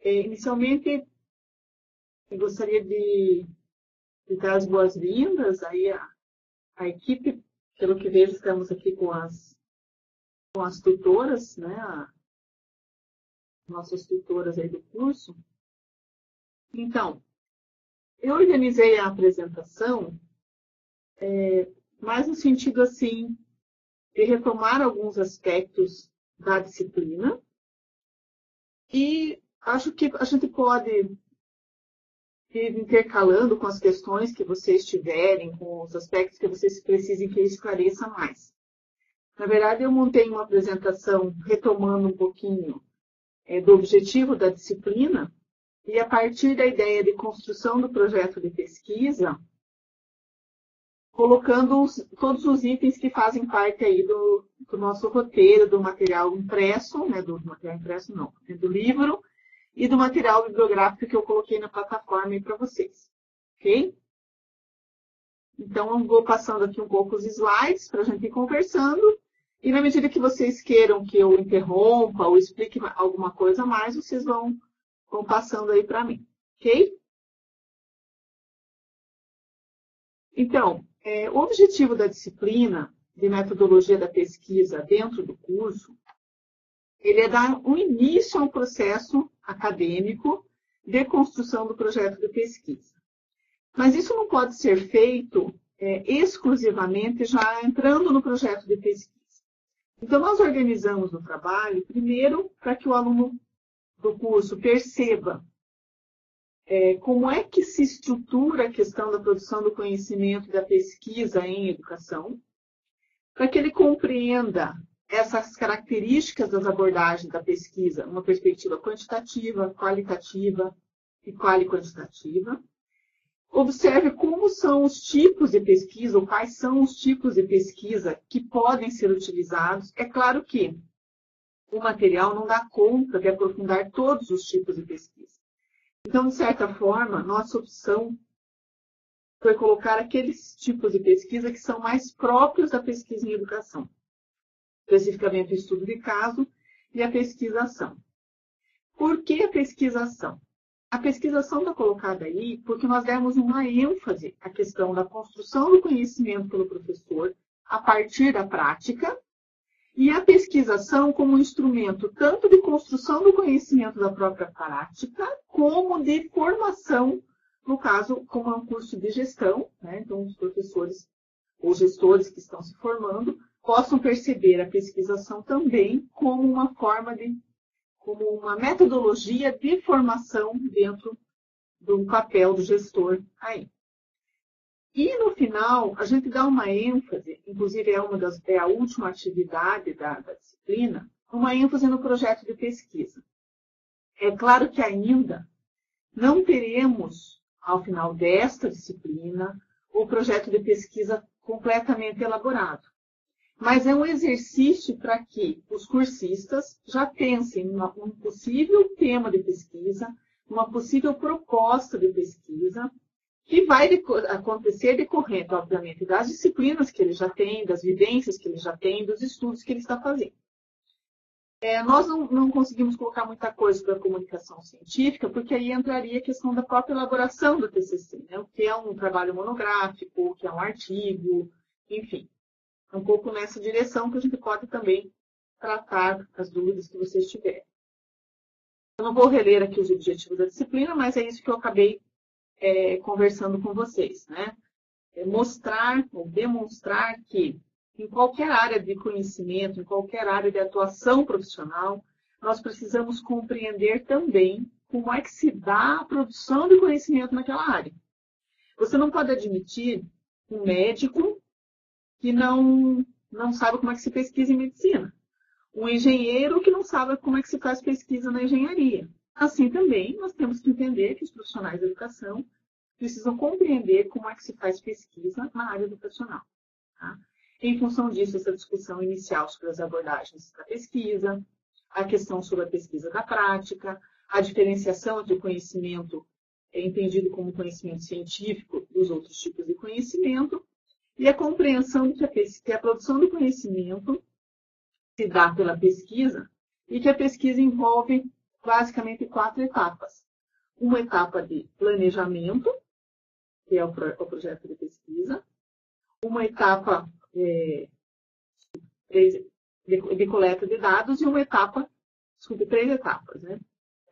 Inicialmente, eu gostaria de dar as boas-vindas aí à equipe. Pelo que vejo, estamos aqui com as tutoras, né? Nossas tutoras aí do curso. Então, eu organizei a apresentação mais no sentido, assim, de retomar alguns aspectos da disciplina. E acho que a gente pode ir intercalando com as questões que vocês tiverem, com os aspectos que vocês precisem que eu esclareça mais. Na verdade, eu montei uma apresentação retomando um pouquinho do objetivo da disciplina e a partir da ideia de construção do projeto de pesquisa, colocando todos os itens que fazem parte aí do nosso roteiro, do material impresso, né, do material impresso não, do livro e do material bibliográfico que eu coloquei na plataforma aí para vocês, ok? Então, eu vou passando aqui um pouco os slides para a gente ir conversando e na medida que vocês queiram que eu interrompa ou explique alguma coisa a mais, vocês vão passando aí para mim, ok? Então, o objetivo da disciplina de metodologia da pesquisa dentro do curso, ele é dar um início ao processo acadêmico de construção do projeto de pesquisa. Mas isso não pode ser feito exclusivamente já entrando no projeto de pesquisa. Então, nós organizamos o trabalho, primeiro, para que o aluno do curso perceba como é que se estrutura a questão da produção do conhecimento e da pesquisa em educação, para que ele compreenda essas características das abordagens da pesquisa, uma perspectiva quantitativa, qualitativa e quali-quantitativa. Observe como são os tipos de pesquisa, ou quais são os tipos de pesquisa que podem ser utilizados. É claro que o material não dá conta de aprofundar todos os tipos de pesquisa. Então, de certa forma, nossa opção foi colocar aqueles tipos de pesquisa que são mais próprios da pesquisa em educação. Especificamente o estudo de caso e a pesquisação. Por que a pesquisação? A pesquisação está colocada aí porque nós demos uma ênfase à questão da construção do conhecimento pelo professor a partir da prática e a pesquisação como um instrumento tanto de construção do conhecimento da própria prática como de formação, no caso, como é um curso de gestão, né? Então os professores ou gestores que estão se formando possam perceber a pesquisação também como uma forma como uma metodologia de formação dentro do papel do gestor aí. E no final, a gente dá uma ênfase, inclusive é a última atividade da disciplina, uma ênfase no projeto de pesquisa. É claro que ainda não teremos, ao final desta disciplina, o projeto de pesquisa completamente elaborado. Mas é um exercício para que os cursistas já pensem num possível tema de pesquisa, uma possível proposta de pesquisa, que vai acontecer decorrente, obviamente, das disciplinas que ele já tem, das vivências que ele já tem, dos estudos que ele está fazendo. Nós não conseguimos colocar muita coisa para a comunicação científica, porque aí entraria a questão da própria elaboração do TCC, né? O que é um trabalho monográfico, o que é um artigo, enfim. Um pouco nessa direção que a gente pode também tratar as dúvidas que vocês tiverem. Eu não vou reler aqui os objetivos da disciplina, mas é isso que eu acabei conversando com vocês, né? Mostrar ou demonstrar que em qualquer área de conhecimento, em qualquer área de atuação profissional, nós precisamos compreender também como é que se dá a produção de conhecimento naquela área. Você não pode admitir um médico que não sabe como é que se pesquisa em medicina. Um engenheiro que não sabe como é que se faz pesquisa na engenharia. Assim também, nós temos que entender que os profissionais da educação precisam compreender como é que se faz pesquisa na área educacional. Tá? Em função disso, essa discussão inicial sobre as abordagens da pesquisa, a questão sobre a pesquisa da prática, a diferenciação entre o conhecimento entendido como conhecimento científico dos outros tipos de conhecimento, e a compreensão de que a produção do conhecimento se dá pela pesquisa e que a pesquisa envolve basicamente 4 etapas. Uma etapa de planejamento, que é o projeto de pesquisa. Uma etapa de coleta de dados e uma etapa, desculpe, 3 etapas, né?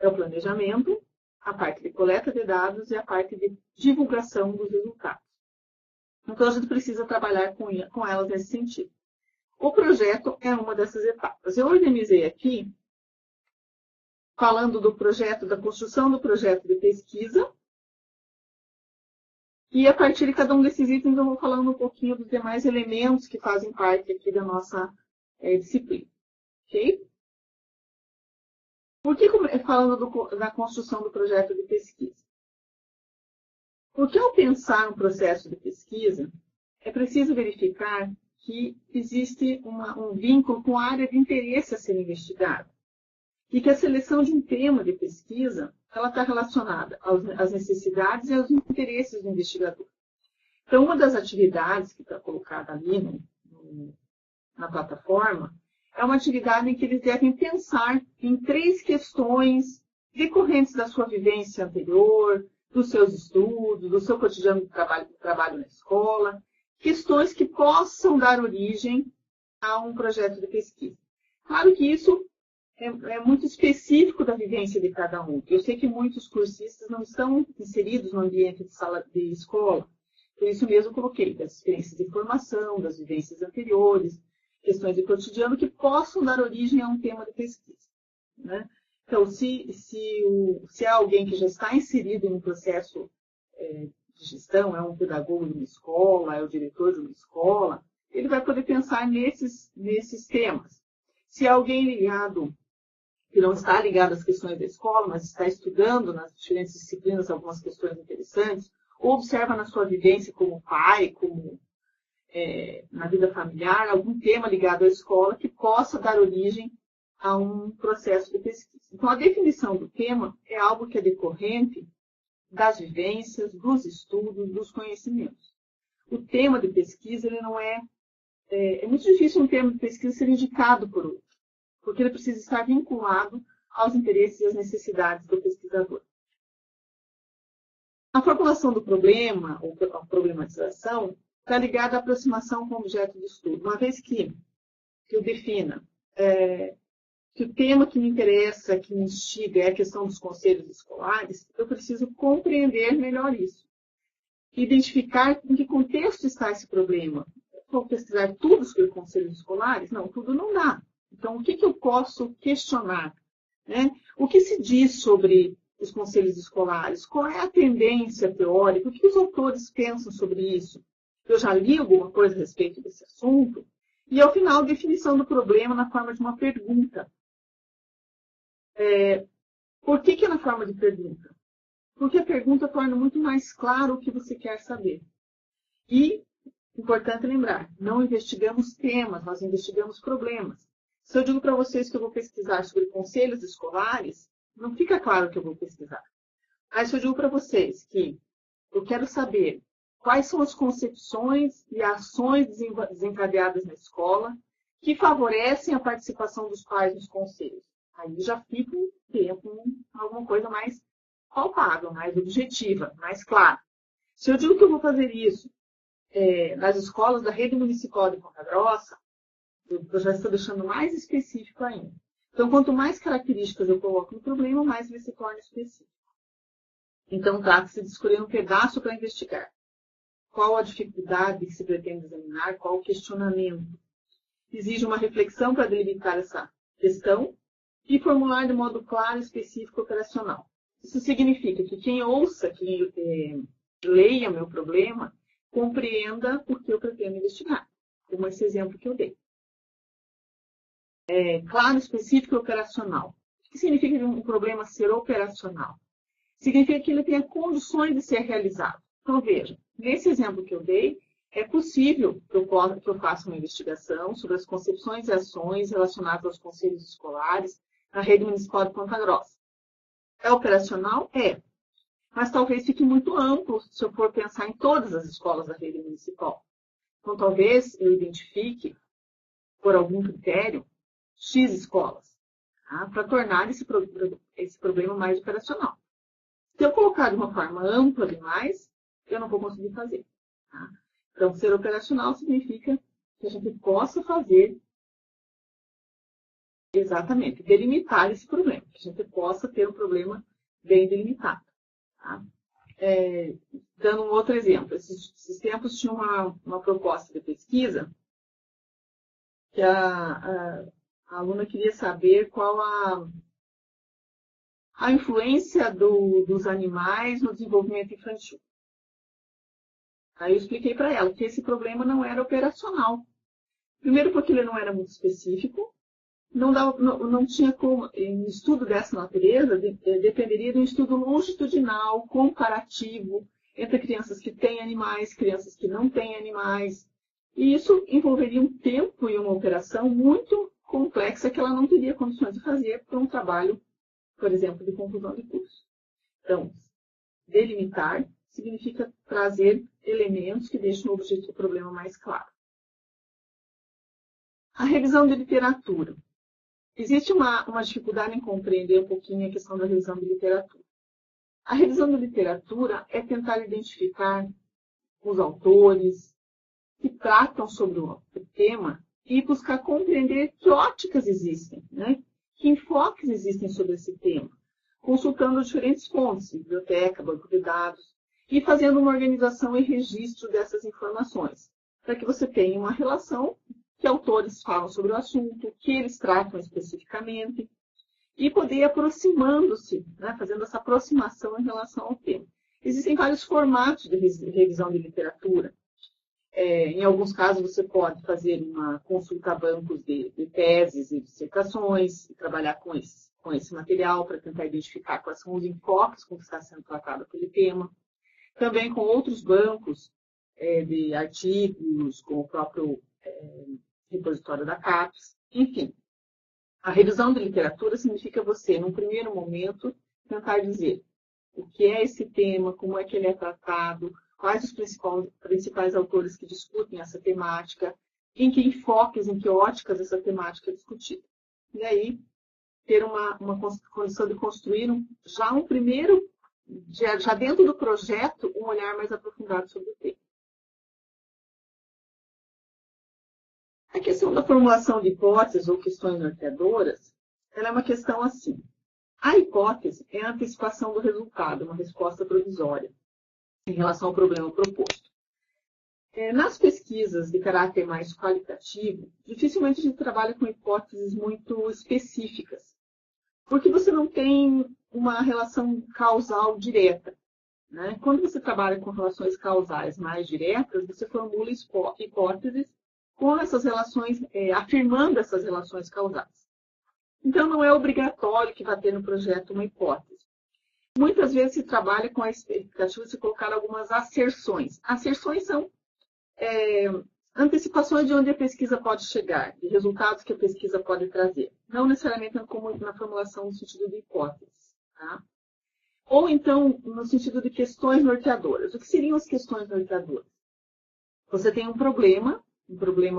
É o planejamento, a parte de coleta de dados e a parte de divulgação dos resultados. Então, a gente precisa trabalhar com elas nesse sentido. O projeto é uma dessas etapas. Eu organizei aqui, falando do projeto, da construção do projeto de pesquisa, e a partir de cada um desses itens eu vou falando um pouquinho dos demais elementos que fazem parte aqui da nossa disciplina. Ok? Por que falando da construção do projeto de pesquisa? Porque ao pensar um processo de pesquisa, é preciso verificar que existe um vínculo com a área de interesse a ser investigada. E que a seleção de um tema de pesquisa ela está relacionada às necessidades e aos interesses do investigador. Então, uma das atividades que está colocada ali na plataforma é uma atividade em que eles devem pensar em 3 questões decorrentes da sua vivência anterior, dos seus estudos, do seu cotidiano de trabalho na escola, questões que possam dar origem a um projeto de pesquisa. Claro que isso é muito específico da vivência de cada um. Eu sei que muitos cursistas não estão inseridos no ambiente de sala de escola. Por isso mesmo eu coloquei das experiências de formação, das vivências anteriores, questões de cotidiano que possam dar origem a um tema de pesquisa. Né? Então, se é alguém que já está inserido em um processo de gestão, é um pedagogo de uma escola, é o diretor de uma escola, ele vai poder pensar nesses temas. Se é alguém ligado, que não está ligado às questões da escola, mas está estudando nas diferentes disciplinas algumas questões interessantes, ou observa na sua vivência como pai, como na vida familiar, algum tema ligado à escola que possa dar origem a um processo de pesquisa. Então, a definição do tema é algo que é decorrente das vivências, dos estudos, dos conhecimentos. O tema de pesquisa, ele não é muito difícil um tema de pesquisa ser indicado por outro, porque ele precisa estar vinculado aos interesses e às necessidades do pesquisador. A formulação do problema, ou a problematização, está ligada à aproximação com o objeto de estudo. Uma vez que eu defina que o tema que me interessa, que me instiga, é a questão dos conselhos escolares, eu preciso compreender melhor isso. Identificar em que contexto está esse problema. Vou pesquisar tudo sobre conselhos escolares? Não, tudo não dá. Então, o que eu posso questionar? Né? O que se diz sobre os conselhos escolares? Qual é a tendência teórica? O que os autores pensam sobre isso? Eu já li alguma coisa a respeito desse assunto? E, ao final, definição do problema na forma de uma pergunta. Por que é na forma de pergunta? Porque a pergunta torna muito mais claro o que você quer saber. E, importante lembrar, não investigamos temas, nós investigamos problemas. Se eu digo para vocês que eu vou pesquisar sobre conselhos escolares, não fica claro o que eu vou pesquisar. Mas se eu digo para vocês que eu quero saber quais são as concepções e ações desencadeadas na escola que favorecem a participação dos pais nos conselhos, aí já fica um tempo, alguma coisa mais palpável, mais objetiva, mais clara. Se eu digo que eu vou fazer isso nas escolas da rede municipal de Ponta Grossa, eu já estou deixando mais específico ainda. Então, quanto mais características eu coloco no problema, mais ele se torna específico. Então, trata-se de escolher um pedaço para investigar. Qual a dificuldade que se pretende examinar, qual o questionamento. Exige uma reflexão para delimitar essa questão e formular de modo claro, específico e operacional. Isso significa que quem ouça, quem leia meu problema, compreenda o que eu pretendo investigar, como esse exemplo que eu dei. Claro, específico e operacional. O que significa um problema ser operacional? Significa que ele tenha condições de ser realizado. Então, veja, nesse exemplo que eu dei, é possível que eu faça uma investigação sobre as concepções e ações relacionadas aos conselhos escolares na rede municipal de Ponta Grossa. É operacional? É. Mas talvez fique muito amplo se eu for pensar em todas as escolas da rede municipal. Então, talvez eu identifique, por algum critério, X escolas. tá? Para tornar esse problema mais operacional. Se eu colocar de uma forma ampla demais, eu não vou conseguir fazer. Tá? Então, ser operacional significa que a gente possa fazer exatamente, delimitar esse problema, que a gente possa ter um problema bem delimitado. Tá? Dando um outro exemplo, esses tempos tinha uma proposta de pesquisa que a aluna queria saber qual a influência dos animais no desenvolvimento infantil. Aí eu expliquei para ela que esse problema não era operacional. Primeiro porque ele não era muito específico, não tinha como, em um estudo dessa natureza, dependeria de um estudo longitudinal, comparativo, entre crianças que têm animais, crianças que não têm animais. E isso envolveria um tempo e uma operação muito complexa que ela não teria condições de fazer para um trabalho, por exemplo, de conclusão de curso. Então, delimitar significa trazer elementos que deixem o problema mais claro. A revisão de literatura. Existe uma dificuldade em compreender um pouquinho a questão da revisão de literatura. A revisão de literatura é tentar identificar os autores que tratam sobre o tema e buscar compreender que óticas existem, né? Que enfoques existem sobre esse tema, consultando diferentes fontes, biblioteca, banco de dados, e fazendo uma organização e registro dessas informações, para que você tenha uma relação que autores falam sobre o assunto, que eles tratam especificamente, e poder ir aproximando-se, né, fazendo essa aproximação em relação ao tema. Existem vários formatos de revisão de literatura. Em alguns casos, você pode fazer uma consulta a bancos de teses e dissertações, e trabalhar com esse material para tentar identificar quais são os enfoques com que está sendo tratado aquele tema. Também com outros bancos de artigos, com o próprio repositório da CAPES, enfim. A revisão de literatura significa você, num primeiro momento, tentar dizer o que é esse tema, como é que ele é tratado, quais os principais autores que discutem essa temática, em que enfoques, em que óticas essa temática é discutida. E aí, ter uma condição de construir já dentro do projeto, um olhar mais aprofundado sobre o tema. A questão da formulação de hipóteses ou questões norteadoras, ela é uma questão assim. A hipótese é a antecipação do resultado, uma resposta provisória, em relação ao problema proposto. Nas pesquisas de caráter mais qualitativo, dificilmente a gente trabalha com hipóteses muito específicas, porque você não tem uma relação causal direta. Né? Quando você trabalha com relações causais mais diretas, você formula hipóteses com essas relações, afirmando essas relações causais. Então, não é obrigatório que vá ter no projeto uma hipótese. Muitas vezes se trabalha com a expectativa de se colocar algumas asserções. Asserções são antecipações de onde a pesquisa pode chegar, de resultados que a pesquisa pode trazer. Não necessariamente como na formulação no sentido de hipóteses. Tá? Ou então, no sentido de questões norteadoras. O que seriam as questões norteadoras? Você tem um problema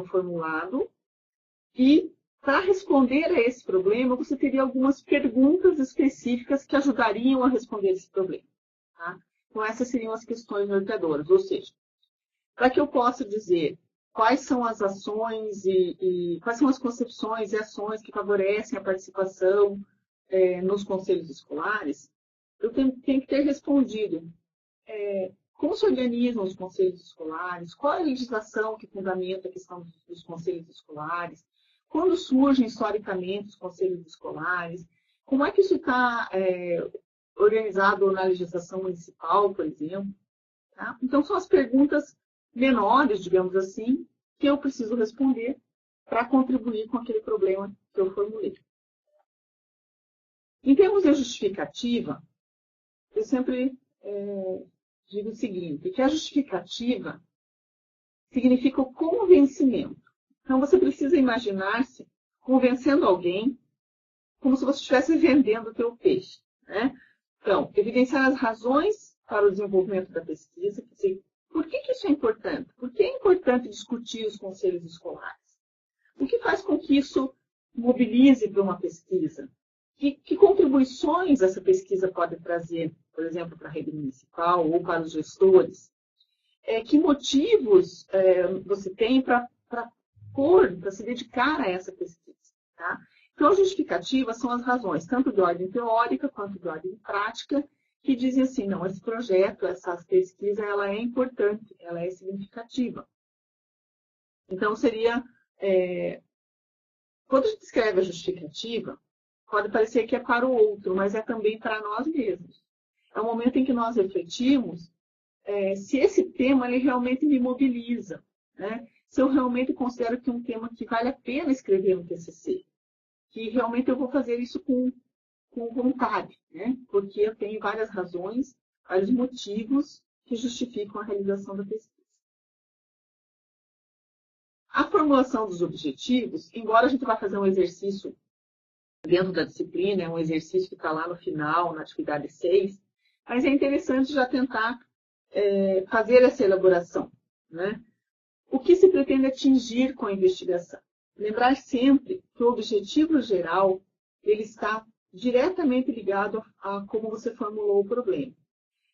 formulado, e para responder a esse problema, você teria algumas perguntas específicas que ajudariam a responder esse problema. Tá? Então, essas seriam as questões norteadoras, ou seja, para que eu possa dizer quais são as ações e quais são as concepções e ações que favorecem a participação nos conselhos escolares, eu tenho que ter respondido como se organizam os conselhos escolares, qual é a legislação que fundamenta a questão dos conselhos escolares, quando surgem historicamente os conselhos escolares, como é que isso está organizado na legislação municipal, por exemplo. Tá? Então, são as perguntas menores, digamos assim, que eu preciso responder para contribuir com aquele problema que eu formulei. Em termos de justificativa, eu sempre digo o seguinte, que a justificativa significa o convencimento. Então, você precisa imaginar-se convencendo alguém como se você estivesse vendendo o teu peixe. Né? Então, evidenciar as razões para o desenvolvimento da pesquisa. Por que isso é importante? Por que é importante discutir os conselhos escolares? O que faz com que isso mobilize para uma pesquisa? Que contribuições essa pesquisa pode trazer, por exemplo, para a rede municipal ou para os gestores? Que motivos você tem para se dedicar a essa pesquisa? Tá? Então, as justificativas são as razões, tanto de ordem teórica quanto de ordem prática, que dizem assim, não, esse projeto, essa pesquisa, ela é importante, ela é significativa. Então, seria, quando a gente escreve a justificativa, pode parecer que é para o outro, mas é também para nós mesmos. É o momento em que nós refletimos se esse tema ele realmente me mobiliza, né? Se eu realmente considero que é um tema que vale a pena escrever no TCC, que realmente eu vou fazer isso com vontade, né? Porque eu tenho várias razões, vários motivos que justificam a realização da pesquisa. A formulação dos objetivos, embora a gente vá fazer um exercício dentro da disciplina, é um exercício que está lá no final, na atividade 6, mas é interessante já tentar fazer essa elaboração, né? O que se pretende atingir com a investigação? Lembrar sempre que o objetivo geral ele está diretamente ligado a como você formulou o problema.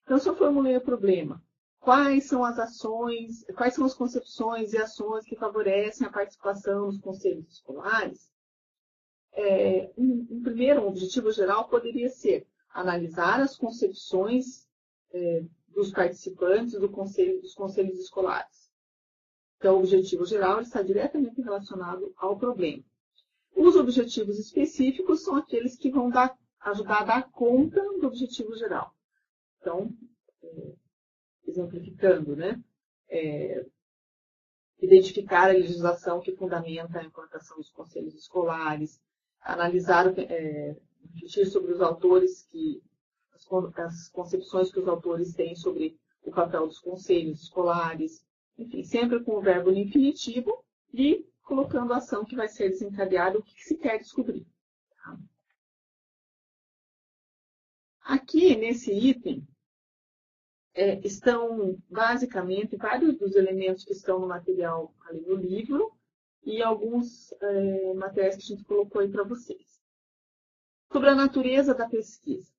Então, se eu formulei o problema, quais são as ações, quais são as concepções e ações que favorecem a participação nos conselhos escolares? Um primeiro objetivo geral poderia ser analisar as concepções dos participantes dos conselhos escolares. Então, o objetivo geral está diretamente relacionado ao problema. Os objetivos específicos são aqueles que vão ajudar a dar conta do objetivo geral. Então, exemplificando, né? Identificar a legislação que fundamenta a implantação dos conselhos escolares, analisar, refletir sobre os autores as concepções que os autores têm sobre o papel dos conselhos escolares, enfim, sempre com o verbo no infinitivo e colocando a ação que vai ser desencadeada, o que se quer descobrir. Tá? Aqui, nesse item, estão basicamente vários dos elementos que estão no material ali no livro e alguns materiais que a gente colocou aí para vocês. Sobre a natureza da pesquisa.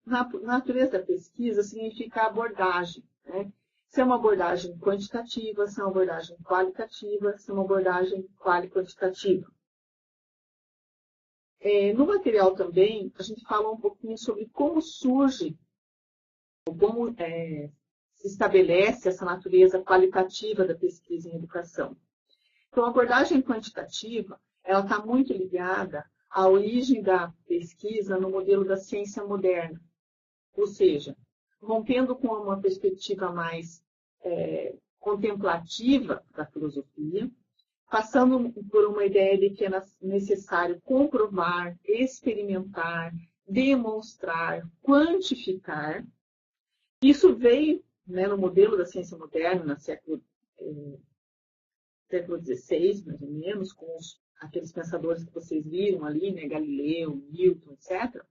Na natureza da pesquisa significa a abordagem, né? Se é uma abordagem quantitativa, se é uma abordagem qualitativa, se é uma abordagem quali-quantitativa. No material também, a gente fala um pouquinho sobre como surge, como se estabelece essa natureza qualitativa da pesquisa em educação. Então, a abordagem quantitativa, ela está muito ligada à origem da pesquisa no modelo da ciência moderna. Ou seja, rompendo com uma perspectiva mais contemplativa da filosofia, passando por uma ideia de que é necessário comprovar, experimentar, demonstrar, quantificar. Isso veio, né, no modelo da ciência moderna, no século XVI, mais ou menos, com aqueles pensadores que vocês viram ali, né, Galileu, Newton, etc.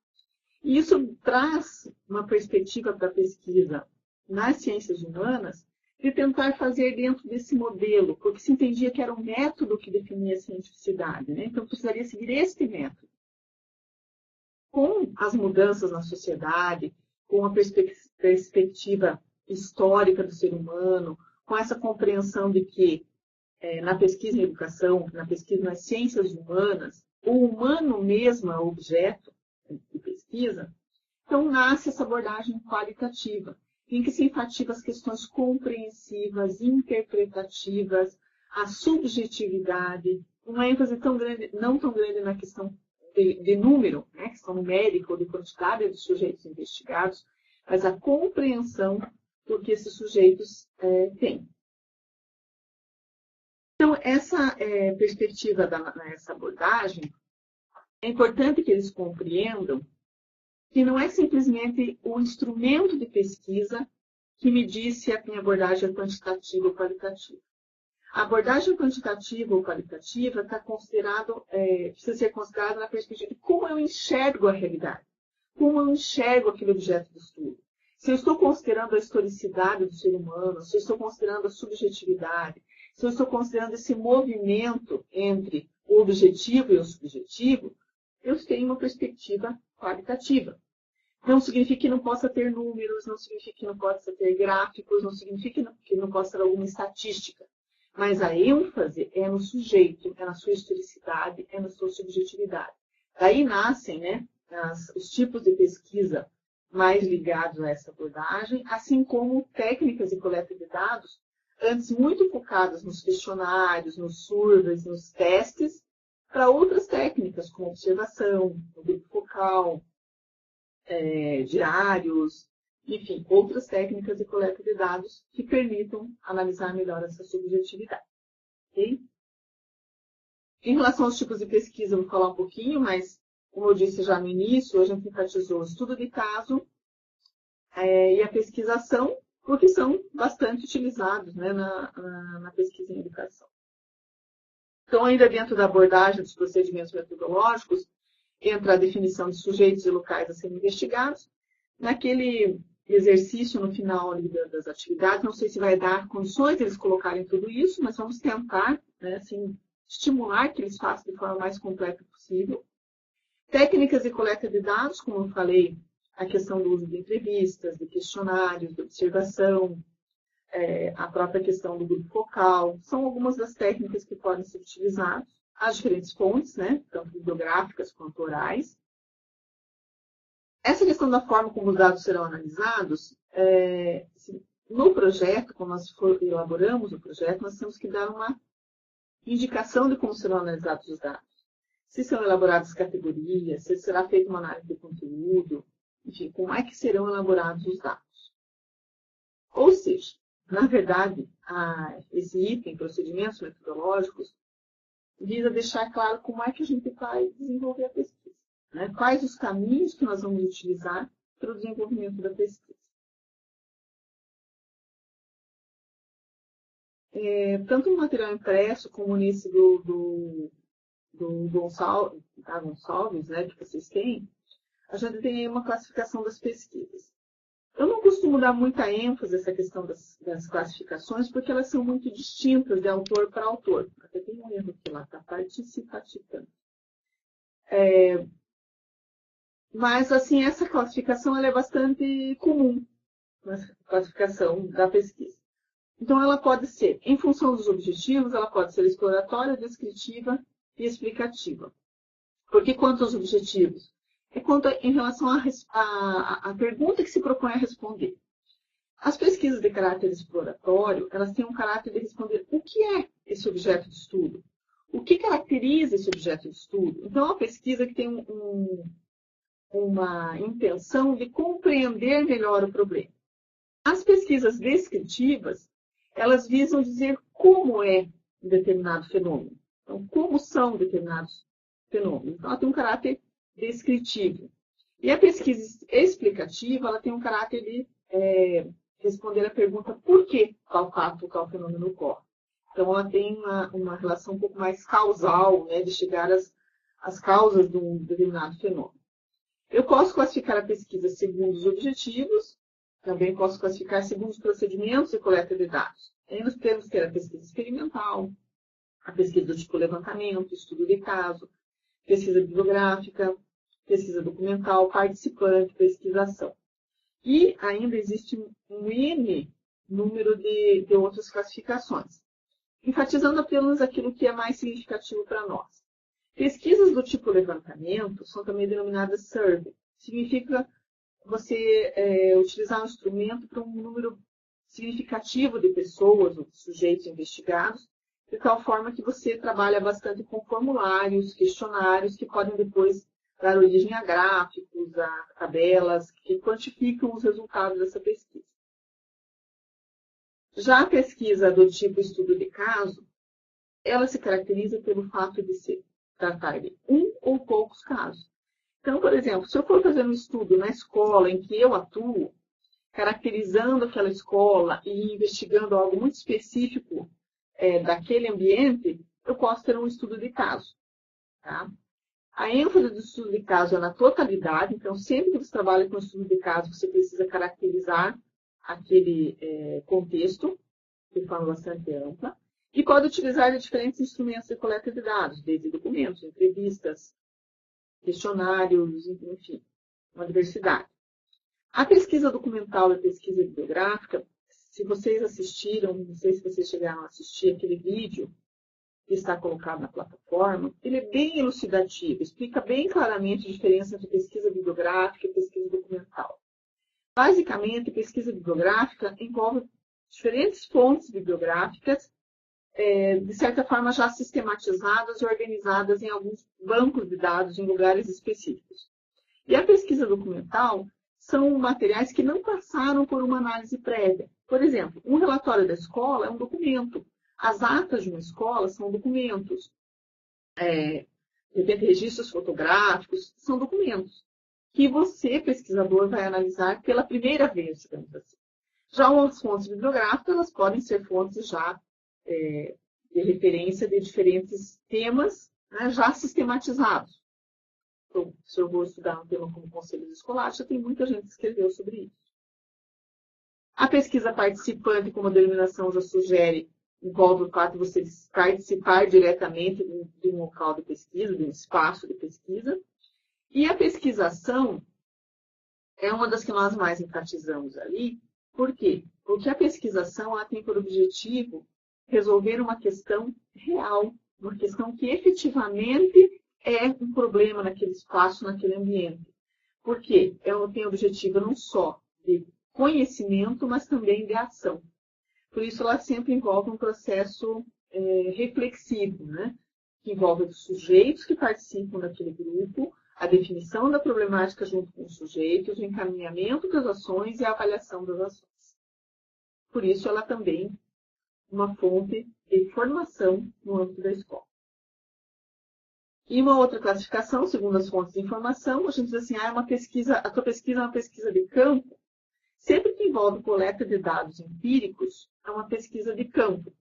E isso traz uma perspectiva para a pesquisa nas ciências humanas de tentar fazer dentro desse modelo, porque se entendia que era um método que definia a cientificidade, né? Então, precisaria seguir este método. Com as mudanças na sociedade, com a perspectiva histórica do ser humano, com essa compreensão de que na pesquisa em educação, na pesquisa nas ciências humanas, o humano mesmo é o objeto de pesquisa, então nasce essa abordagem qualitativa, em que se enfatiza as questões compreensivas, interpretativas, a subjetividade, uma ênfase tão grande, não tão grande na questão de número, né, questão numérica ou de quantidade dos sujeitos investigados, mas a compreensão do que esses sujeitos têm. Então, essa perspectiva dessa abordagem, é importante que eles compreendam que não é simplesmente o instrumento de pesquisa que me diz se a minha abordagem é quantitativa ou qualitativa. A abordagem quantitativa ou qualitativa precisa ser considerada na perspectiva de como eu enxergo a realidade, como eu enxergo aquele objeto de estudo. Se eu estou considerando a historicidade do ser humano, se eu estou considerando a subjetividade, se eu estou considerando esse movimento entre o objetivo e o subjetivo, eu tenho uma perspectiva qualitativa. Não significa que não possa ter números, não significa que não possa ter gráficos, não significa que não possa ter alguma estatística. Mas a ênfase é no sujeito, é na sua historicidade, é na sua subjetividade. Daí nascem, né, os tipos de pesquisa mais ligados a essa abordagem, assim como técnicas de coleta de dados, antes muito focadas nos questionários, nos surveys, nos testes, para outras técnicas, como observação, o grupo focal, diários, enfim, outras técnicas de coleta de dados que permitam analisar melhor essa subjetividade. Okay? Em relação aos tipos de pesquisa, eu vou falar um pouquinho, mas, como eu disse já no início, a gente enfatizou o estudo de caso e a pesquisação, porque são bastante utilizados, né, na pesquisa em educação. Então, ainda dentro da abordagem dos procedimentos metodológicos, entra a definição de sujeitos e locais a serem investigados. Naquele exercício no final das atividades, não sei se vai dar condições de eles colocarem tudo isso, mas vamos tentar, né, assim, estimular que eles façam de forma mais completa possível. Técnicas de coleta de dados, como eu falei, a questão do uso de entrevistas, de questionários, de observação, a própria questão do grupo focal, são algumas das técnicas que podem ser utilizadas. As diferentes fontes, né, tanto bibliográficas quanto orais. Essa questão da forma como os dados serão analisados, no projeto, quando nós elaboramos o projeto, nós temos que dar uma indicação de como serão analisados os dados. Se serão elaboradas categorias, se será feita uma análise de conteúdo, enfim, como é que serão elaborados os dados. Ou seja, na verdade, esse item, procedimentos metodológicos, visa deixar claro como é que a gente vai desenvolver a pesquisa. Né? Quais os caminhos que nós vamos utilizar para o desenvolvimento da pesquisa. Tanto no material impresso como nesse do Gonçalves, né, que vocês têm, a gente tem aí uma classificação das pesquisas. Eu não costumo dar muita ênfase a essa questão das classificações, porque elas são muito distintas de autor para autor. Até tem um erro aqui lá, está participativando. Mas, assim, essa classificação ela é bastante comum, na classificação da pesquisa. Então, ela pode ser, em função dos objetivos, ela pode ser exploratória, descritiva e explicativa. Porque quanto aos objetivos? Quanto em relação à pergunta que se propõe a responder. As pesquisas de caráter exploratório, elas têm um caráter de responder o que é esse objeto de estudo. O que caracteriza esse objeto de estudo? Então, é uma pesquisa que tem uma intenção de compreender melhor o problema. As pesquisas descritivas, elas visam dizer como é um determinado fenômeno. Então, como são determinados fenômenos. Então, ela tem um caráter descritivo. E a pesquisa explicativa, ela tem um caráter de responder a pergunta por que tal fato, tal fenômeno ocorre. Então, ela tem uma relação um pouco mais causal, né, de chegar às causas de um determinado fenômeno. Eu posso classificar a pesquisa segundo os objetivos, também posso classificar segundo os procedimentos de coleta de dados. Aí nós temos que ter a pesquisa experimental, a pesquisa do tipo levantamento, estudo de caso, pesquisa bibliográfica, pesquisa documental, participante, pesquisação. E ainda existe um N número de outras classificações, enfatizando apenas aquilo que é mais significativo para nós. Pesquisas do tipo levantamento são também denominadas survey. Significa você utilizar um instrumento para um número significativo de pessoas ou de sujeitos investigados, de tal forma que você trabalha bastante com formulários, questionários, que podem depois dar origem a gráficos, a tabelas, que quantificam os resultados dessa pesquisa. Já a pesquisa do tipo estudo de caso, ela se caracteriza pelo fato de se tratar de um ou poucos casos. Então, por exemplo, se eu for fazer um estudo na escola em que eu atuo, caracterizando aquela escola e investigando algo muito específico daquele ambiente, eu posso ter um estudo de caso. Tá? A ênfase do estudo de caso é na totalidade, então sempre que você trabalha com estudo de caso, você precisa caracterizar aquele contexto de forma bastante ampla. e pode utilizar de diferentes instrumentos de coleta de dados, desde documentos, entrevistas, questionários, enfim, uma diversidade. A pesquisa documental e a pesquisa bibliográfica, se vocês assistiram, não sei se vocês chegaram a assistir aquele vídeo que está colocado na plataforma, ele é bem elucidativo, explica bem claramente a diferença entre pesquisa bibliográfica e pesquisa documental. Basicamente, a pesquisa bibliográfica envolve diferentes fontes bibliográficas, de certa forma já sistematizadas e organizadas em alguns bancos de dados em lugares específicos. E a pesquisa documental são materiais que não passaram por uma análise prévia. Por exemplo, um relatório da escola é um documento. As atas de uma escola são documentos. De repente, registros fotográficos são documentos que você, pesquisador, vai analisar pela primeira vez, digamos assim. Já as fontes bibliográficas, elas podem ser fontes já de referência de diferentes temas, né, já sistematizados. Então, se eu vou estudar um tema como conselhos escolares, já tem muita gente que escreveu sobre isso. A pesquisa participante, como a denominação já sugere, envolve o fato de você participar diretamente de um local de pesquisa, de um espaço de pesquisa. E a pesquisação é uma das que nós mais enfatizamos ali. Por quê? Porque a pesquisação ela tem por objetivo resolver uma questão real, uma questão que efetivamente é um problema naquele espaço, naquele ambiente. Por quê? Ela tem o objetivo não só de conhecimento, mas também de ação. Por isso, ela sempre envolve um processo reflexivo, né? Que envolve os sujeitos que participam daquele grupo, a definição da problemática junto com os sujeitos, o encaminhamento das ações e a avaliação das ações. Por isso, ela também é uma fonte de formação no âmbito da escola. E uma outra classificação, segundo as fontes de informação, a gente diz assim, a tua pesquisa é uma pesquisa de campo. Sempre que envolve coleta de dados empíricos, é uma pesquisa de campo.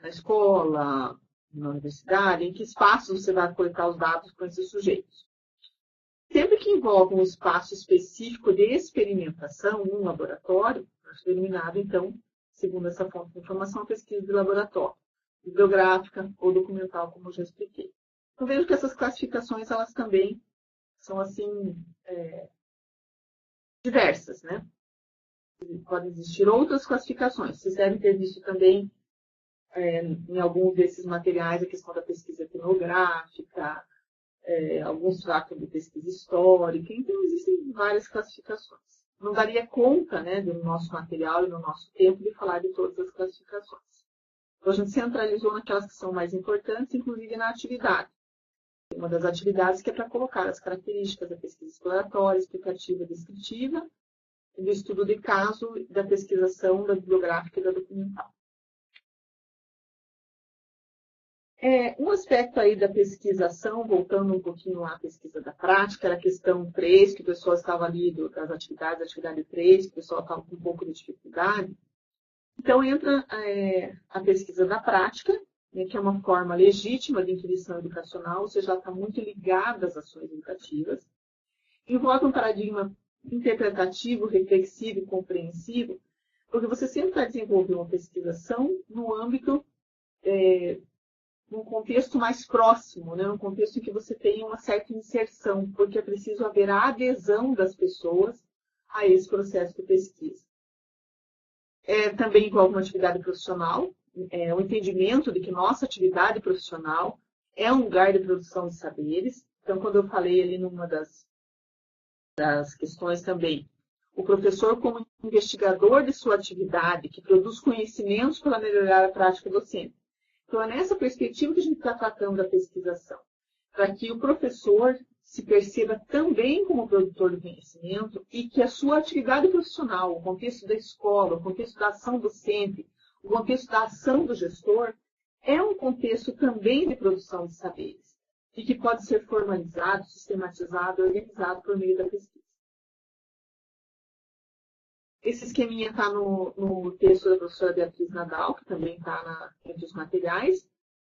Na escola, na universidade, em que espaços você vai coletar os dados com esses sujeitos. Sempre que envolve um espaço específico de experimentação, um laboratório, é denominado, então, segundo essa fonte de informação, pesquisa de laboratório, bibliográfica ou documental, como eu já expliquei. Então, vejo que essas classificações, elas também são, assim, diversas, né? Podem existir outras classificações. Vocês devem ter visto também, em alguns desses materiais, a questão da pesquisa etnográfica, alguns tratam de pesquisa histórica, então existem várias classificações. Não daria conta, né, do nosso material e no nosso tempo de falar de todas as classificações. Então, a gente centralizou naquelas que são mais importantes, inclusive na atividade. Uma das atividades que é para colocar as características da pesquisa exploratória, explicativa, descritiva, do estudo de caso, da pesquisação, da bibliográfica e da documental. Um aspecto aí da pesquisação, voltando um pouquinho à pesquisa da prática, era a questão 3, que o pessoal estava ali das atividades, atividade 3, que o pessoal estava com um pouco de dificuldade. Então, entra a pesquisa da prática, né, que é uma forma legítima de intuição educacional, ou seja, ela está muito ligada às ações educativas. Envolve um paradigma interpretativo, reflexivo e compreensivo, porque você sempre vai desenvolver uma pesquisação no âmbito, num contexto mais próximo, né, num contexto em que você tem uma certa inserção, porque é preciso haver a adesão das pessoas a esse processo de pesquisa. Também envolve uma atividade profissional, o entendimento de que nossa atividade profissional é um lugar de produção de saberes. Então, quando eu falei ali numa das questões também, o professor como investigador de sua atividade, que produz conhecimentos para melhorar a prática docente. Então, é nessa perspectiva que a gente está tratando da pesquisação, para que o professor se perceba também como produtor do conhecimento e que a sua atividade profissional, o contexto da escola, o contexto da ação docente, o contexto da ação do gestor, é um contexto também de produção de saberes e que pode ser formalizado, sistematizado, organizado por meio da pesquisa. Esse esqueminha está no texto da professora Beatriz Nadal, que também está entre os materiais,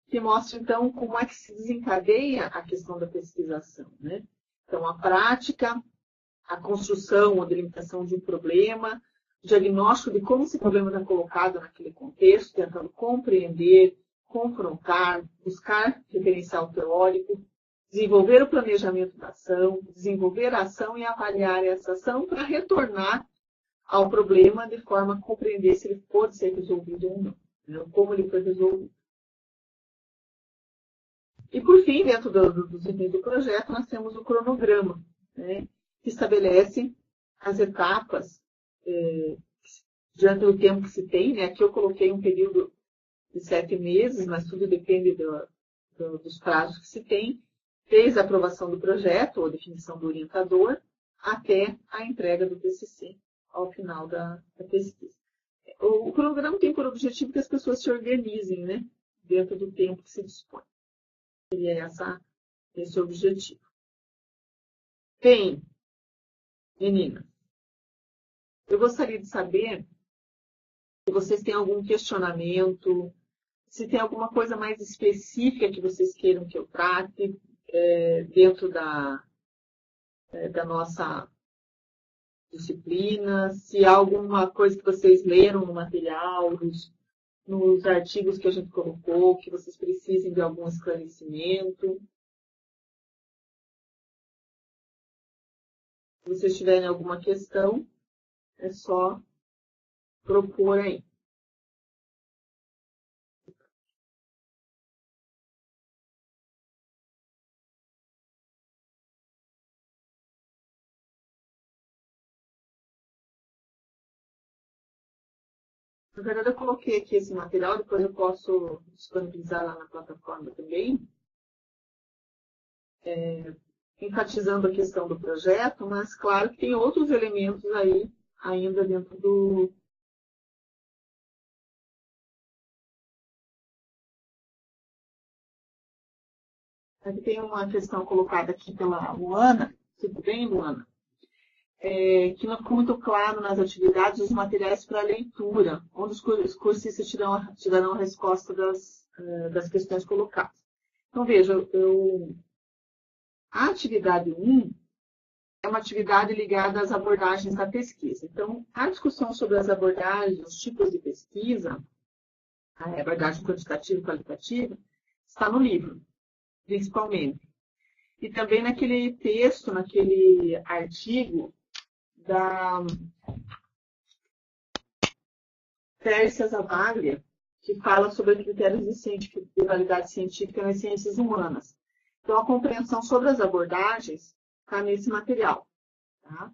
que mostra, então, como é que se desencadeia a questão da pesquisação, né? Então, a prática, a construção ou delimitação de um problema, diagnóstico de como esse problema está colocado naquele contexto, tentando compreender, confrontar, buscar referencial teórico, desenvolver o planejamento da ação, desenvolver a ação e avaliar essa ação para retornar ao problema de forma a compreender se ele pode ser resolvido ou não, né? Como ele foi resolvido. E, por fim, dentro dos itens do projeto, nós temos o cronograma, né, que estabelece as etapas diante do tempo que se tem. Né? Aqui eu coloquei um período de 7 meses, mas tudo depende dos prazos que se tem, desde a aprovação do projeto ou definição do orientador até a entrega do TCC ao final da pesquisa. O cronograma tem por objetivo que as pessoas se organizem, né, dentro do tempo que se dispõe. Seria esse o objetivo. Bem, meninas, eu gostaria de saber se vocês têm algum questionamento, se tem alguma coisa mais específica que vocês queiram que eu trate dentro da nossa disciplina, se há alguma coisa que vocês leram no material, nos artigos que a gente colocou, que vocês precisem de algum esclarecimento. Se vocês tiverem alguma questão, é só propor aí. Na verdade, eu coloquei aqui esse material, depois eu posso disponibilizar lá na plataforma também, enfatizando a questão do projeto, mas claro que tem outros elementos aí ainda dentro do... Aqui tem uma questão colocada aqui pela Luana, tudo bem, Luana? Que não ficou muito claro nas atividades os materiais para leitura, onde os cursistas te darão a resposta das questões colocadas. Então, veja, a atividade 1 é uma atividade ligada às abordagens da pesquisa. Então, a discussão sobre as abordagens, os tipos de pesquisa, a abordagem quantitativa e qualitativa, está no livro, principalmente. E também naquele texto, naquele artigo da Tércia Zavaglia, que fala sobre critérios de validade científica nas ciências humanas. Então, a compreensão sobre as abordagens está nesse material. Tá?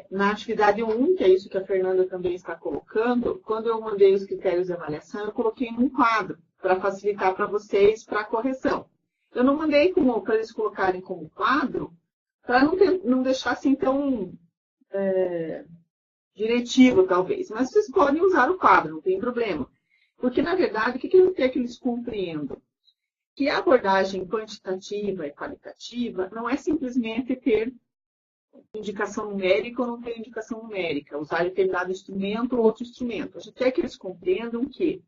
Na atividade 1, que é isso que a Fernanda também está colocando, quando eu mandei os critérios de avaliação, eu coloquei num quadro, para facilitar para vocês para a correção. Eu não mandei para eles colocarem como quadro, para não deixar assim tão diretivo, talvez. Mas vocês podem usar o quadro, não tem problema. Porque, na verdade, o que eu quero que eles compreendam? Que a abordagem quantitativa e qualitativa não é simplesmente ter indicação numérica ou não ter indicação numérica, usar determinado instrumento ou outro instrumento. A gente quer que eles compreendam que,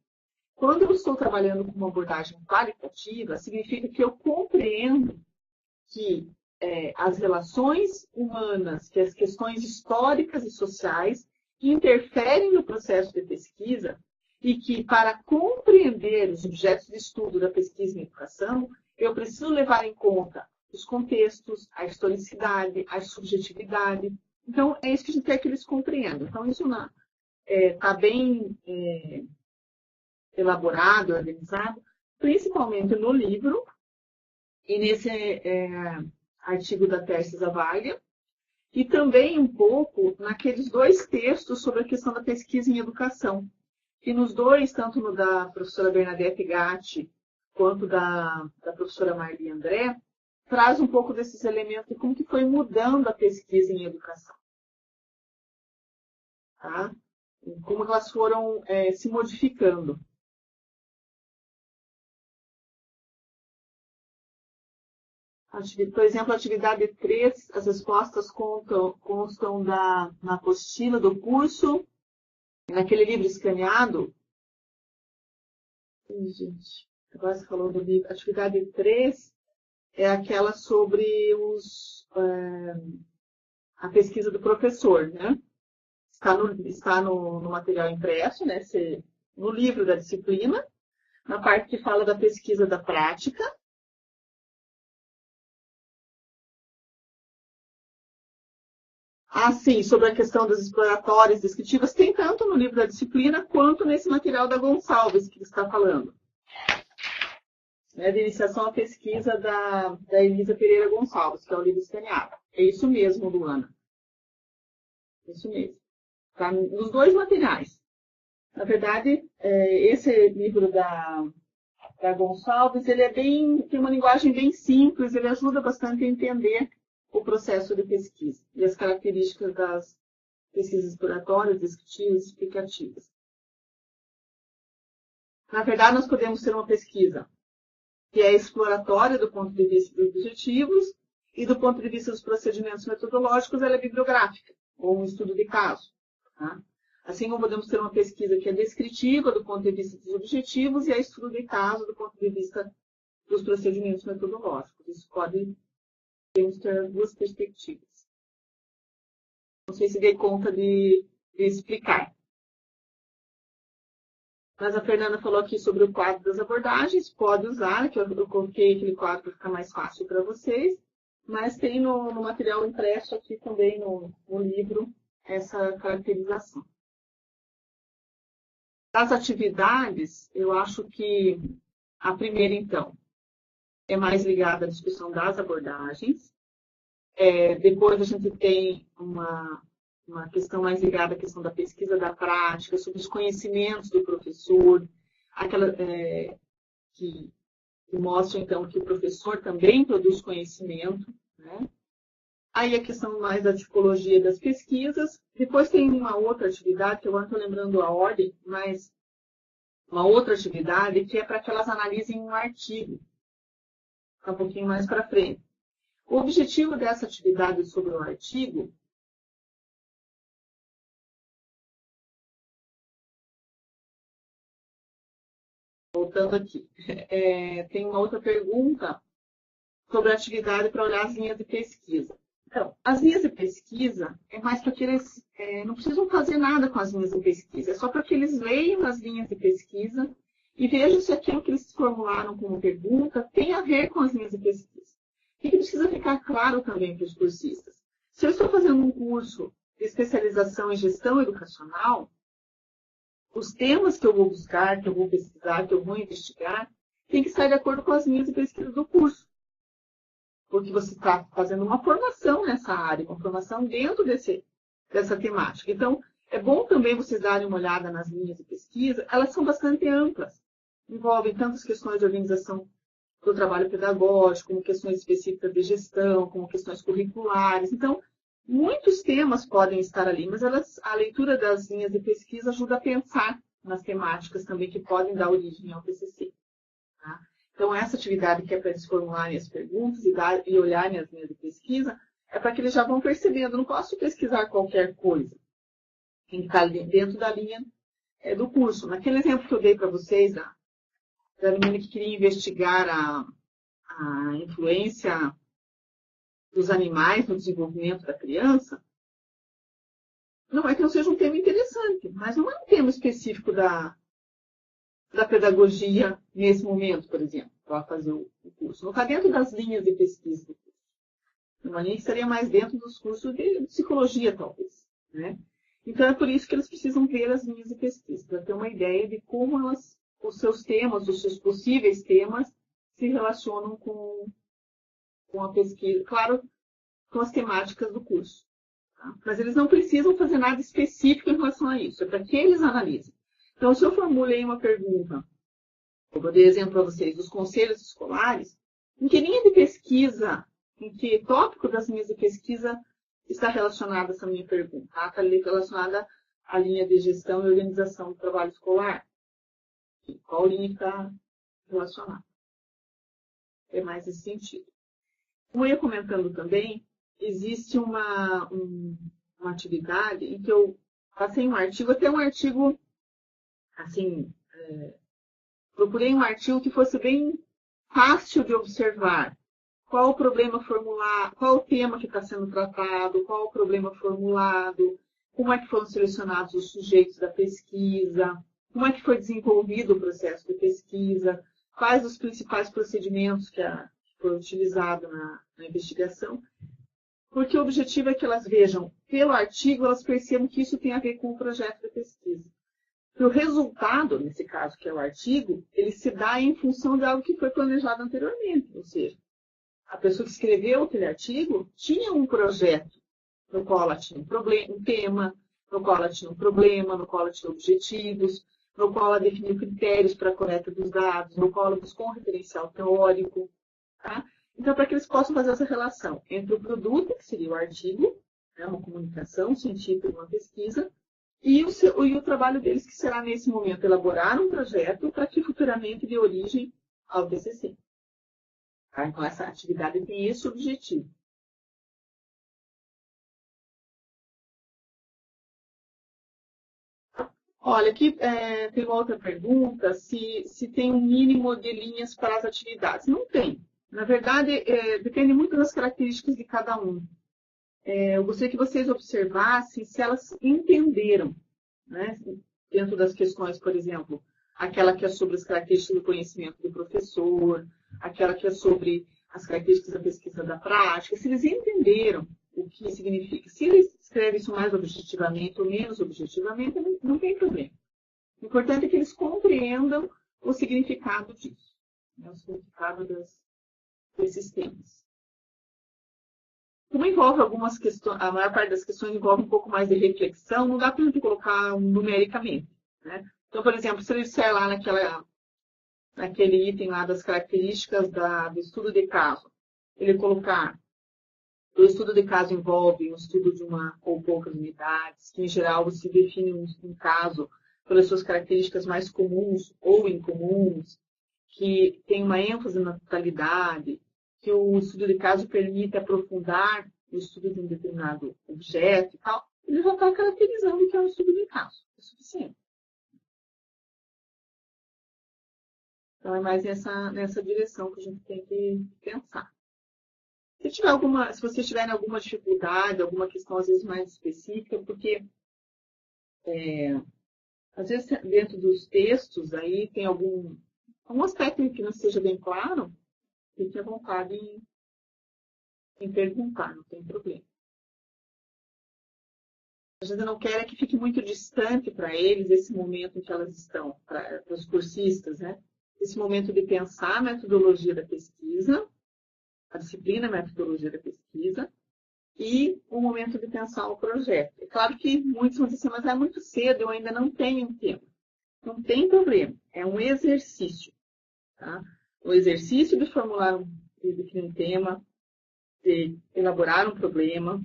quando eu estou trabalhando com uma abordagem qualitativa, significa que eu compreendo que as relações humanas, que as questões históricas e sociais interferem no processo de pesquisa e que, para compreender os objetos de estudo da pesquisa em educação, eu preciso levar em conta os contextos, a historicidade, a subjetividade. Então, é isso que a gente quer que eles compreendam. Então, isso está bem elaborado, organizado, principalmente no livro e nesse artigo da Tércia Zavaglia, e também um pouco naqueles 2 textos sobre a questão da pesquisa em educação. E nos 2, tanto no da professora Bernadette Gatti, quanto da professora Marli André, traz um pouco desses elementos de como que foi mudando a pesquisa em educação. Tá? Como elas foram se modificando. Por exemplo, a atividade 3, as respostas constam na apostila do curso, naquele livro escaneado. Gente, Agora você falou do livro. Atividade 3 é aquela sobre a pesquisa do professor, né? Está no material impresso, né? No livro da disciplina, na parte que fala da pesquisa da prática. Sim, sobre a questão das exploratórias descritivas, tem tanto no livro da disciplina quanto nesse material da Gonçalves que está falando. De iniciação à pesquisa da Elisa Pereira Gonçalves, que é o livro escaneado. É isso mesmo, Luana. Isso mesmo. Tá nos dois materiais. Na verdade, esse livro da Gonçalves, ele tem uma linguagem bem simples, ele ajuda bastante a entender o processo de pesquisa e as características das pesquisas exploratórias, descritivas e explicativas. Na verdade, nós podemos ter uma pesquisa que é exploratória do ponto de vista dos objetivos e do ponto de vista dos procedimentos metodológicos, ela é bibliográfica, ou um estudo de caso. Tá? Assim como podemos ter uma pesquisa que é descritiva do ponto de vista dos objetivos e é estudo de caso do ponto de vista dos procedimentos metodológicos. Isso pode ter duas perspectivas. Não sei se dei conta de explicar. Mas a Fernanda falou aqui sobre o quadro das abordagens. Pode usar, que eu coloquei aquele quadro para ficar mais fácil para vocês. Mas tem no material impresso aqui também no livro essa caracterização. Das atividades, eu acho que a primeira, então, é mais ligada à discussão das abordagens. Depois a gente tem uma questão mais ligada à questão da pesquisa da prática, sobre os conhecimentos do professor, aquela que mostra, então, que o professor também produz conhecimento, né? Aí a questão mais da tipologia das pesquisas. Depois tem uma outra atividade, que eu não estou lembrando a ordem, mas uma outra atividade que é para que elas analisem um artigo. Um pouquinho mais para frente. O objetivo dessa atividade sobre o artigo voltando aqui, tem uma outra pergunta sobre a atividade para olhar as linhas de pesquisa. Então, as linhas de pesquisa é mais para que eles não precisam fazer nada com as linhas de pesquisa, é só para que eles leiam as linhas de pesquisa e vejam se aquilo que eles formularam como pergunta tem a ver com as linhas de pesquisa. O que precisa ficar claro também para os cursistas? Se eu estou fazendo um curso de especialização em gestão educacional, os temas que eu vou buscar, que eu vou pesquisar, que eu vou investigar, tem que estar de acordo com as linhas de pesquisa do curso. Porque você está fazendo uma formação nessa área, uma formação dentro dessa temática. Então, é bom também vocês darem uma olhada nas linhas de pesquisa, elas são bastante amplas. Envolvem tantas questões de organização do trabalho pedagógico, como questões específicas de gestão, como questões curriculares. Então, muitos temas podem estar ali, mas a leitura das linhas de pesquisa ajuda a pensar nas temáticas também que podem dar origem ao TCC. Tá? Então, essa atividade que é para eles formularem as perguntas e olharem as linhas de pesquisa, é para que eles já vão percebendo. Não posso pesquisar qualquer coisa. Tem que estar dentro da linha do curso. Naquele exemplo que eu dei para vocês, da menina que queria investigar a influência dos animais no desenvolvimento da criança, não é que não seja um tema interessante, mas não é um tema específico da pedagogia nesse momento, por exemplo, para fazer o curso. Não está dentro das linhas de pesquisa do curso. Uma linha que estaria mais dentro dos cursos de psicologia, talvez. Né? Então, é por isso que eles precisam ver as linhas de pesquisa, para ter uma ideia de como os seus temas, os seus possíveis temas, se relacionam com a pesquisa, claro, com as temáticas do curso. Tá? Mas eles não precisam fazer nada específico em relação a isso, é para que eles analisem. Então, se eu formulei uma pergunta, eu vou dar exemplo para vocês, dos conselhos escolares, em que linha de pesquisa, em que tópico das linhas de pesquisa está relacionada essa minha pergunta? Está relacionada à linha de gestão e organização do trabalho escolar? Qual linha está relacionada? É mais esse sentido. Como eu ia comentando também, existe uma atividade em que eu passei um artigo, até um artigo, assim, procurei um artigo que fosse bem fácil de observar. Qual o problema formulado, qual o tema que está sendo tratado, qual o problema formulado, como é que foram selecionados os sujeitos da pesquisa, como é que foi desenvolvido o processo de pesquisa, quais os principais procedimentos que foram utilizados na investigação, porque o objetivo é que elas vejam, pelo artigo, elas percebam que isso tem a ver com o projeto de pesquisa. E o resultado, nesse caso, que é o artigo, ele se dá em função de algo que foi planejado anteriormente, ou seja, a pessoa que escreveu aquele artigo tinha um projeto no qual ela tinha um tema, no qual ela tinha um problema, no qual ela tinha objetivos, no qual ela definiu critérios para a coleta dos dados, no qual ela buscou um referencial teórico. Tá? Então, para que eles possam fazer essa relação entre o produto, que seria o artigo, né, uma comunicação científica, uma pesquisa, e o trabalho deles, que será, nesse momento, elaborar um projeto para que futuramente dê origem ao TCC. Tá? Então, essa atividade tem esse objetivo. Olha, aqui tem uma outra pergunta, se tem um mínimo de linhas para as atividades. Não tem. Na verdade, depende muito das características de cada um. Eu gostaria que vocês observassem se elas entenderam, né? Dentro das questões, por exemplo, aquela que é sobre as características do conhecimento do professor, aquela que é sobre as características da pesquisa da prática, se eles entenderam o que significa. Se eles escrevem isso mais objetivamente ou menos objetivamente, não tem problema. O importante é que eles compreendam o significado disso, né? O significado desses temas. Como envolve algumas questões, a maior parte das questões envolve um pouco mais de reflexão, não dá para a gente colocar numericamente. Né? Então, por exemplo, se ele disser lá naquele item lá das características do estudo de caso, ele colocar o estudo de caso envolve um estudo de uma ou poucas unidades, que em geral você define um caso pelas suas características mais comuns ou incomuns, que tem uma ênfase na totalidade, que o estudo de caso permite aprofundar o estudo de um determinado objeto e tal, ele já está caracterizando que é um estudo de caso. É suficiente. Então, é mais nessa direção que a gente tem que pensar. Se vocês tiverem alguma dificuldade, alguma questão às vezes mais específica, porque às vezes dentro dos textos aí tem algum aspecto que não seja bem claro, fique à vontade em perguntar, não tem problema. A gente não quer que fique muito distante para eles esse momento em que elas estão, para os cursistas, né? Esse momento de pensar a metodologia da pesquisa, a disciplina metodologia da pesquisa, e o momento de pensar o projeto. É claro que muitos vão dizer assim, mas é muito cedo, eu ainda não tenho um tema. Não tem problema, é um exercício. Tá? O exercício de formular de definir um tema, de elaborar um problema,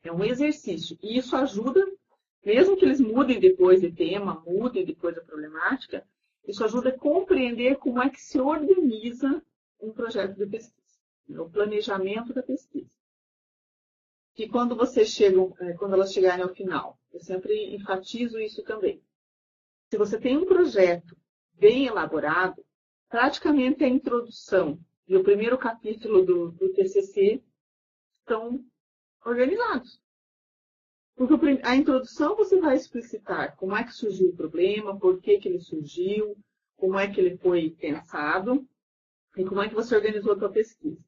é um exercício. E isso ajuda, mesmo que eles mudem depois de tema, mudem depois da problemática, isso ajuda a compreender como é que se organiza um projeto de pesquisa, o planejamento da pesquisa. Que quando elas chegarem ao final, eu sempre enfatizo isso também. Se você tem um projeto bem elaborado, praticamente a introdução e o primeiro capítulo do TCC estão organizados. Porque a introdução você vai explicitar como é que surgiu o problema, por que ele surgiu, como é que ele foi pensado e como é que você organizou a sua pesquisa.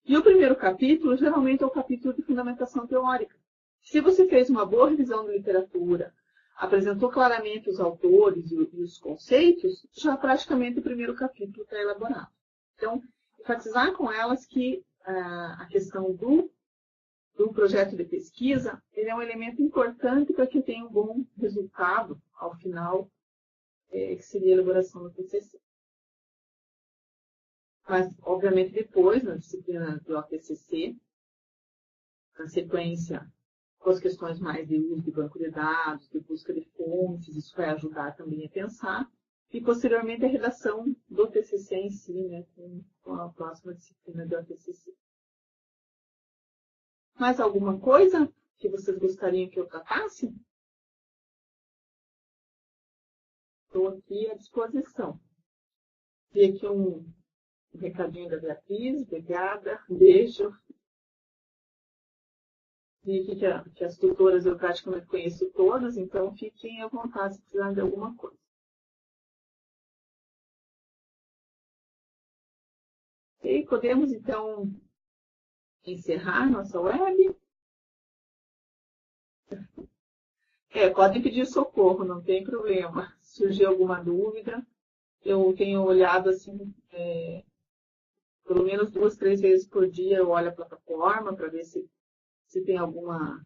E o primeiro capítulo, geralmente, é o capítulo de fundamentação teórica. Se você fez uma boa revisão de literatura, apresentou claramente os autores e os conceitos, já praticamente o primeiro capítulo está elaborado. Então, enfatizar com elas que a questão do projeto de pesquisa, ele é um elemento importante para que tenha um bom resultado ao final, que seria a elaboração do TCC. Mas, obviamente, depois, na disciplina do APCC, na sequência, com as questões mais de uso de banco de dados, de busca de fontes, isso vai ajudar também a pensar. E, posteriormente, a redação do TCC em si, né, com a próxima disciplina do APCC. Mais alguma coisa que vocês gostariam que eu tratasse? Estou aqui à disposição. E aqui um recadinho da Beatriz, obrigada, beijo. Vi aqui que as tutoras eu praticamente conheço todas, então fiquem à vontade se precisarem de alguma coisa. Ok, podemos então encerrar nossa web? Podem pedir socorro, não tem problema. Se surgir alguma dúvida, eu tenho olhado assim, pelo menos 2, 3 vezes por dia eu olho a plataforma para ver se tem alguma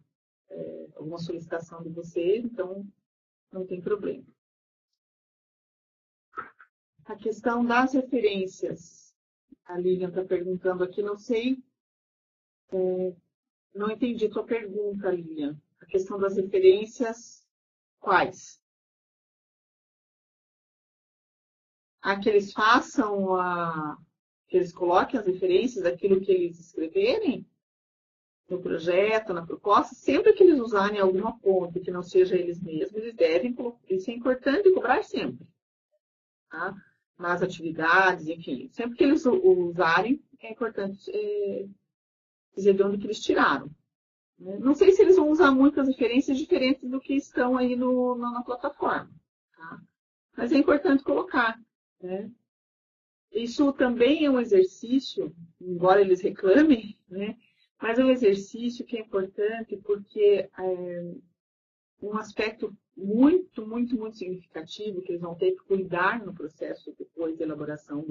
solicitação de vocês, então não tem problema. A questão das referências, a Lilian está perguntando aqui, não sei, não entendi a tua pergunta, Lilian. A questão das referências, quais? Que eles façam, que eles coloquem as referências daquilo que eles escreverem no projeto, na proposta, sempre que eles usarem alguma fonte que não seja eles mesmos, eles devem, isso é importante cobrar sempre. Tá? Nas atividades, enfim, sempre que eles usarem, é importante dizer de onde que eles tiraram. Né? Não sei se eles vão usar muitas referências diferentes do que estão aí na plataforma. Tá? Mas é importante colocar. Né? Isso também é um exercício, embora eles reclamem, né? Mas é um exercício que é importante porque um aspecto muito, muito, muito significativo que eles vão ter que cuidar no processo depois de elaboração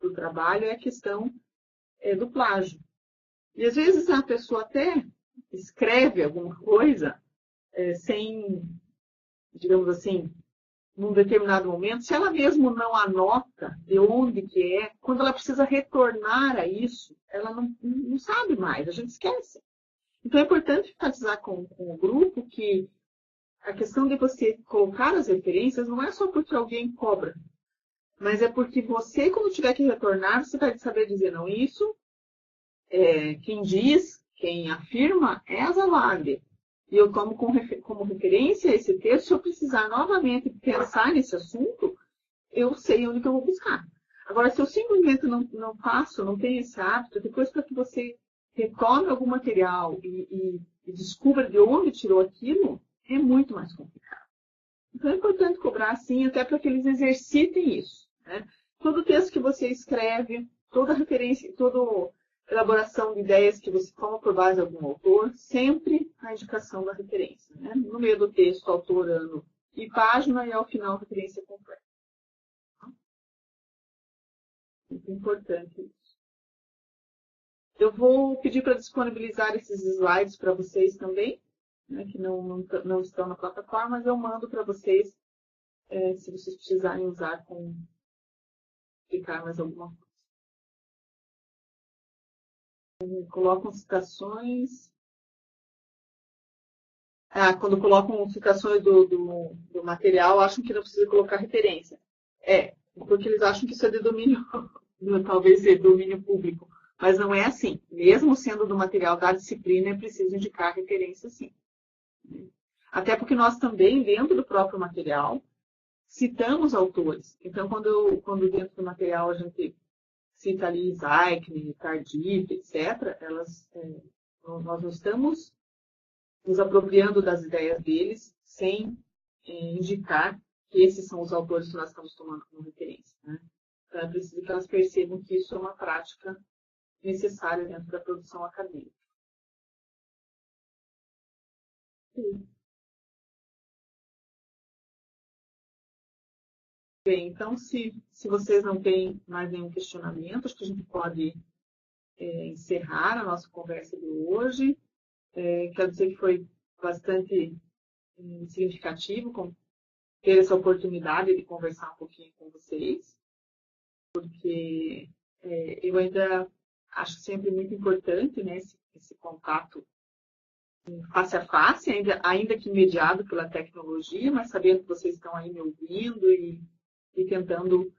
do trabalho é a questão do plágio. E às vezes a pessoa até escreve alguma coisa sem, digamos assim, num determinado momento, se ela mesmo não anota de onde que é, quando ela precisa retornar a isso, ela não sabe mais, a gente esquece. Então é importante enfatizar com o grupo que a questão de você colocar as referências não é só porque alguém cobra, mas é porque você, quando tiver que retornar, você vai saber dizer, não, isso, quem diz, quem afirma é a Zawagli. E eu tomo como referência esse texto, se eu precisar novamente pensar nesse assunto, eu sei onde que eu vou buscar. Agora, se eu simplesmente não faço, não tenho esse hábito, depois para que você retome algum material e descubra de onde tirou aquilo, é muito mais complicado. Então, é importante cobrar assim, até para que eles exercitem isso. Né? Todo texto que você escreve, toda referência, toda elaboração de ideias que você toma por base de algum autor, sempre a indicação da referência. Né? No meio do texto, autor, ano e página, e ao final, referência completa. Muito importante isso. Eu vou pedir para disponibilizar esses slides para vocês também, né, que não estão na plataforma, mas eu mando para vocês, se vocês precisarem usar com explicar mais alguma coisa. Colocam citações. Quando colocam citações do material, acham que não precisa colocar referência. Porque eles acham que isso é de domínio, talvez de domínio público. Mas não é assim. Mesmo sendo do material da disciplina, é preciso indicar referência, sim. Até porque nós também, dentro do próprio material, citamos autores. Então, quando dentro do material a gente cita ali Zeichmann, Tardif, etc., nós não estamos nos apropriando das ideias deles sem indicar que esses são os autores que nós estamos tomando como referência. Né? Então, é preciso que elas percebam que isso é uma prática necessária dentro da produção acadêmica. Sim. Bem, então, se vocês não têm mais nenhum questionamento, acho que a gente pode encerrar a nossa conversa de hoje. Quero dizer que foi bastante significativo ter essa oportunidade de conversar um pouquinho com vocês, porque eu ainda acho sempre muito importante, né, esse contato face a face, ainda que mediado pela tecnologia, mas sabendo que vocês estão aí me ouvindo e tentando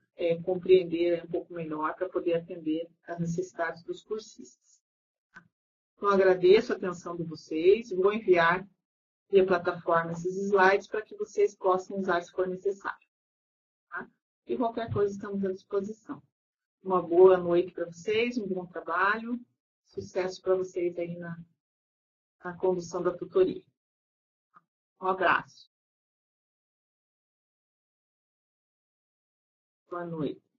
compreender um pouco melhor para poder atender às necessidades dos cursistas. Então, agradeço a atenção de vocês, vou enviar via plataforma esses slides para que vocês possam usar se for necessário. Tá? E qualquer coisa estamos à disposição. Uma boa noite para vocês, um bom trabalho, sucesso para vocês aí na condução da tutoria. Um abraço. Boa noite.